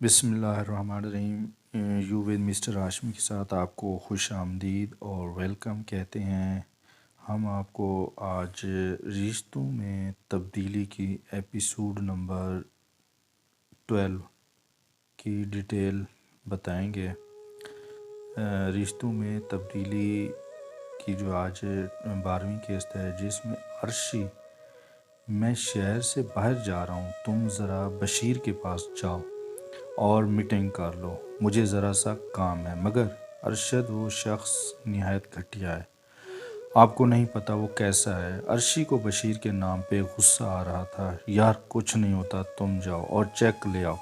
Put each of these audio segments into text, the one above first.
بسم اللہ الرحمن الرحیم۔ یو ود مسٹر ہاشمی کے ساتھ آپ کو خوش آمدید اور ویلکم کہتے ہیں۔ ہم آپ کو آج رشتوں میں تبدیلی کی ایپیسوڈ نمبر 12 کی ڈیٹیل بتائیں گے۔ رشتوں میں تبدیلی کی جو آج 12ویں قسط ہے، جس میں عرشی: میں شہر سے باہر جا رہا ہوں، تم ذرا بشیر کے پاس جاؤ اور میٹنگ کر لو، مجھے ذرا سا کام ہے۔ مگر ارشد: وہ شخص نہایت گھٹیا ہے، آپ کو نہیں پتہ وہ کیسا ہے۔ عرشی کو بشیر کے نام پہ غصہ آ رہا تھا۔ یار کچھ نہیں ہوتا، تم جاؤ اور چیک لے آؤ۔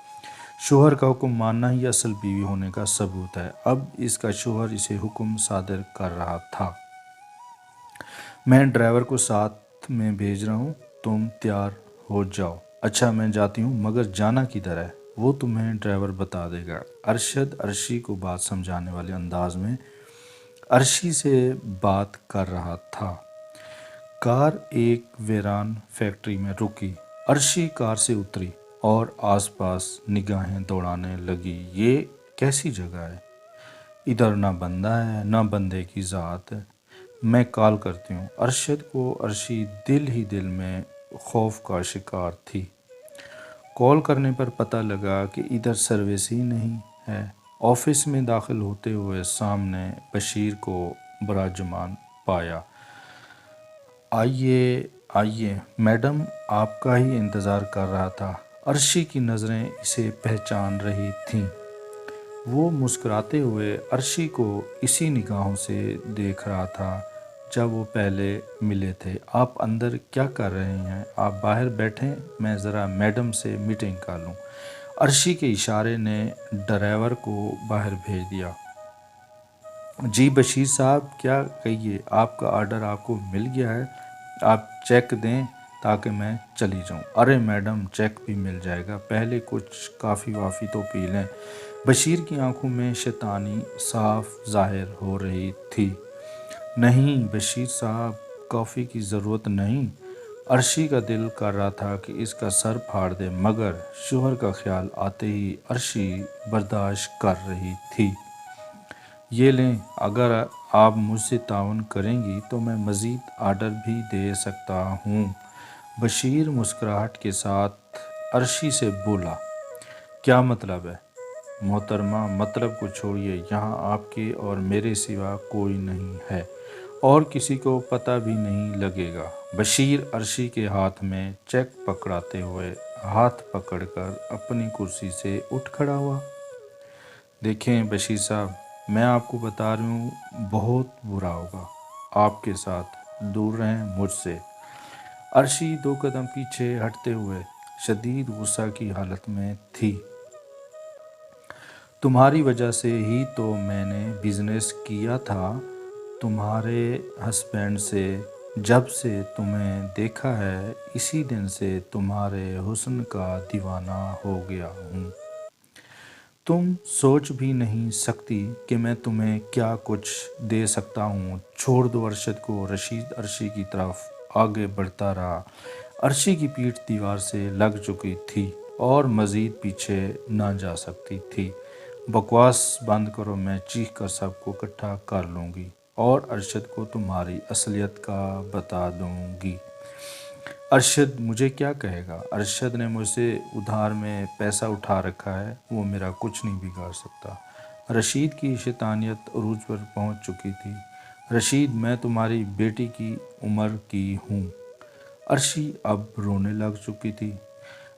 شوہر کا حکم ماننا ہی اصل بیوی ہونے کا ثبوت ہے۔ اب اس کا شوہر اسے حکم صادر کر رہا تھا: میں ڈرائیور کو ساتھ میں بھیج رہا ہوں، تم تیار ہو جاؤ۔ اچھا میں جاتی ہوں، مگر جانا کدھر ہے؟ وہ تمہیں ڈرائیور بتا دے گا۔ ارشد عرشی کو بات سمجھانے والے انداز میں عرشی سے بات کر رہا تھا۔ کار ایک ویران فیکٹری میں رکی۔ عرشی کار سے اتری اور آس پاس نگاہیں دوڑانے لگی۔ یہ کیسی جگہ ہے؟ ادھر نہ بندہ ہے نہ بندے کی ذات ہے۔ میں کال کرتی ہوں۔ ارشد کو عرشی دل ہی دل میں خوف کا شکار تھی۔ کال کرنے پر پتہ لگا کہ ادھر سروس ہی نہیں ہے۔ آفس میں داخل ہوتے ہوئے سامنے بشیر کو براجمان پایا۔ آئیے آئیے میڈم، آپ کا ہی انتظار کر رہا تھا۔ عرشی کی نظریں اسے پہچان رہی تھیں۔ وہ مسکراتے ہوئے عرشی کو اسی نگاہوں سے دیکھ رہا تھا جب وہ پہلے ملے تھے۔ آپ اندر کیا کر رہے ہیں؟ آپ باہر بیٹھیں، میں ذرا میڈم سے میٹنگ کر لوں۔ عرشی کے اشارے نے ڈرائیور کو باہر بھیج دیا۔ جی بشیر صاحب، کیا کہیے؟ آپ کا آرڈر آپ کو مل گیا ہے، آپ چیک دیں تاکہ میں چلی جاؤں۔ ارے میڈم، چیک بھی مل جائے گا، پہلے کچھ کافی وافی تو پی لیں۔ بشیر کی آنکھوں میں شیطانی صاف ظاہر ہو رہی تھی۔ نہیں بشیر صاحب، کافی کی ضرورت نہیں۔ عرشی کا دل کر رہا تھا کہ اس کا سر پھاڑ دے، مگر شوہر کا خیال آتے ہی عرشی برداشت کر رہی تھی۔ یہ لیں، اگر آپ مجھ سے تعاون کریں گی تو میں مزید آرڈر بھی دے سکتا ہوں۔ بشیر مسکراہٹ کے ساتھ عرشی سے بولا: کیا مطلب ہے؟ محترمہ، مطلب کو چھوڑیے، یہاں آپ کے اور میرے سوا کوئی نہیں ہے اور کسی کو پتہ بھی نہیں لگے گا۔ بشیر عرشی کے ہاتھ میں چیک پکڑاتے ہوئے ہاتھ پکڑ کر اپنی کرسی سے اٹھ کھڑا ہوا۔ دیکھیں بشیر صاحب، میں آپ کو بتا رہی ہوں، بہت برا ہوگا آپ کے ساتھ، دور رہیں مجھ سے۔ عرشی 2 قدم پیچھے ہٹتے ہوئے شدید غصہ کی حالت میں تھی۔ تمہاری وجہ سے ہی تو میں نے بزنس کیا تھا تمہارے ہسبینڈ سے۔ جب سے تمہیں دیکھا ہے اسی دن سے تمہارے حسن کا دیوانہ ہو گیا ہوں۔ تم سوچ بھی نہیں سکتی کہ میں تمہیں کیا کچھ دے سکتا ہوں۔ چھوڑ دو ارشد کو۔ رشید عرشی کی طرف آگے بڑھتا رہا۔ عرشی کی پیٹھ دیوار سے لگ چکی تھی اور مزید پیچھے نہ جا سکتی تھی۔ بکواس بند کرو، میں چیخ کر سب کو اکٹھا کر لوں گی اور ارشد کو تمہاری اصلیت کا بتا دوں گی۔ ارشد مجھے کیا کہے گا؟ ارشد نے مجھ سے ادھار میں پیسہ اٹھا رکھا ہے، وہ میرا کچھ نہیں بگاڑ سکتا۔ رشید کی شیطانیت عروج پر پہنچ چکی تھی۔ رشید، میں تمہاری بیٹی کی عمر کی ہوں۔ عرشی اب رونے لگ چکی تھی۔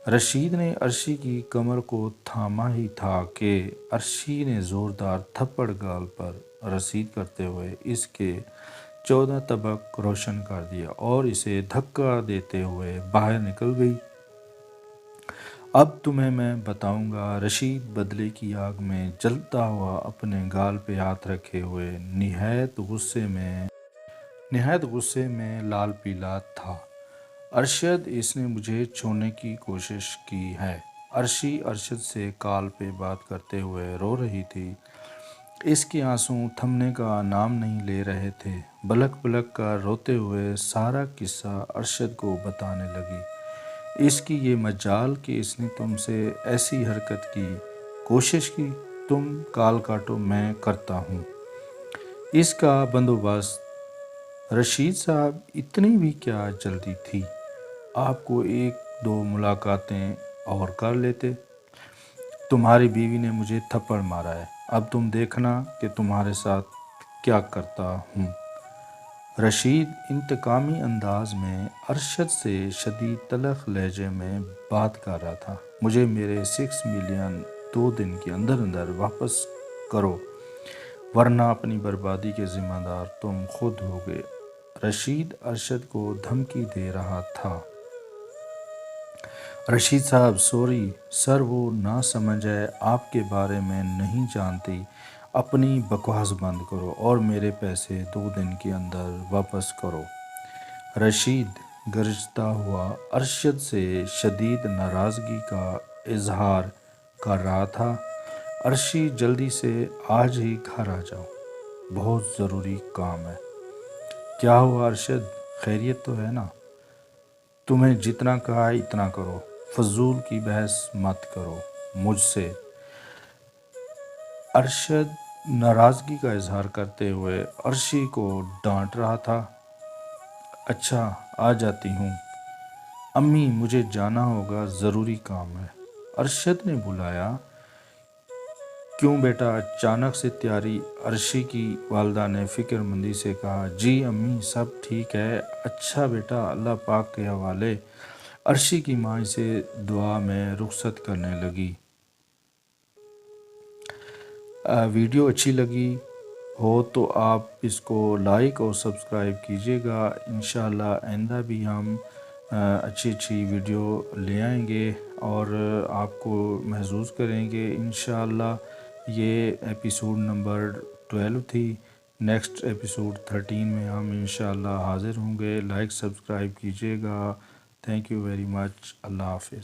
رشید نے عرشی کی کمر کو تھاما ہی تھا کہ عرشی نے زوردار تھپڑ گال پر رسید کرتے ہوئے اس کے 14 طبق روشن کر دیا اور اسے دھکا دیتے ہوئے باہر نکل گئی۔ اب تمہیں میں بتاؤں گا۔ رشید بدلے کی آگ میں جلتا ہوا اپنے گال پہ ہاتھ رکھے ہوئے نہایت غصے میں لال پیلا تھا۔ ارشد، اس نے مجھے چھوڑنے کی کوشش کی ہے۔ عرشی ارشد سے کال پہ بات کرتے ہوئے رو رہی تھی۔ اس کے آنسو تھمنے کا نام نہیں لے رہے تھے۔ بلک بلک کر روتے ہوئے سارا قصہ ارشد کو بتانے لگی۔ اس کی یہ مجال کہ اس نے تم سے ایسی حرکت کی کوشش کی، تم کال کاٹو، میں کرتا ہوں اس کا بندوبست۔ رشید صاحب اتنی بھی کیا جلدی تھی، آپ کو ایک دو ملاقاتیں اور کر لیتے۔ تمہاری بیوی نے مجھے تھپڑ مارا ہے، اب تم دیکھنا کہ تمہارے ساتھ کیا کرتا ہوں۔ رشید انتقامی انداز میں ارشد سے شدید تلخ لہجے میں بات کر رہا تھا۔ مجھے میرے 6 ملین 2 دن کے اندر اندر واپس کرو، ورنہ اپنی بربادی کے ذمہ دار تم خود ہوگے۔ رشید ارشد کو دھمکی دے رہا تھا۔ رشید صاحب سوری سر، وہ نہ سمجھ ہے، آپ کے بارے میں نہیں جانتی۔ اپنی بکواس بند کرو اور میرے پیسے 2 دن کے اندر واپس کرو۔ رشید گرجتا ہوا ارشد سے شدید ناراضگی کا اظہار کر رہا تھا۔ ارشد جلدی سے آج ہی گھر آ جاؤ، بہت ضروری کام ہے۔ کیا ہوا ارشد، خیریت تو ہے نا؟ تمہیں جتنا کہا ہے اتنا کرو، فضول کی بحث مت کرو مجھ سے۔ ارشد ناراضگی کا اظہار کرتے ہوئے ارشی کو ڈانٹ رہا تھا۔ اچھا آ جاتی ہوں امی، مجھے جانا ہوگا، ضروری کام ہے، ارشد نے بلایا۔ کیوں بیٹا، اچانک سے تیاری؟ ارشی کی والدہ نے فکر مندی سے کہا۔ جی امی، سب ٹھیک ہے۔ اچھا بیٹا، اللہ پاک کے حوالے۔ ارشی کی ماں اسے دعا میں رخصت کرنے لگی۔ ویڈیو اچھی لگی ہو تو آپ اس کو لائک اور سبسکرائب کیجیے گا۔ انشاءاللہ آئندہ بھی ہم اچھی ویڈیو لے آئیں گے اور آپ کو محظوظ کریں گے انشاءاللہ۔ یہ ایپیسوڈ نمبر 12 تھی۔ نیکسٹ ایپیسوڈ 13 میں ہم انشاءاللہ حاضر ہوں گے۔ لائک سبسکرائب کیجیے گا۔ Thank you very much. اللہ حافظ۔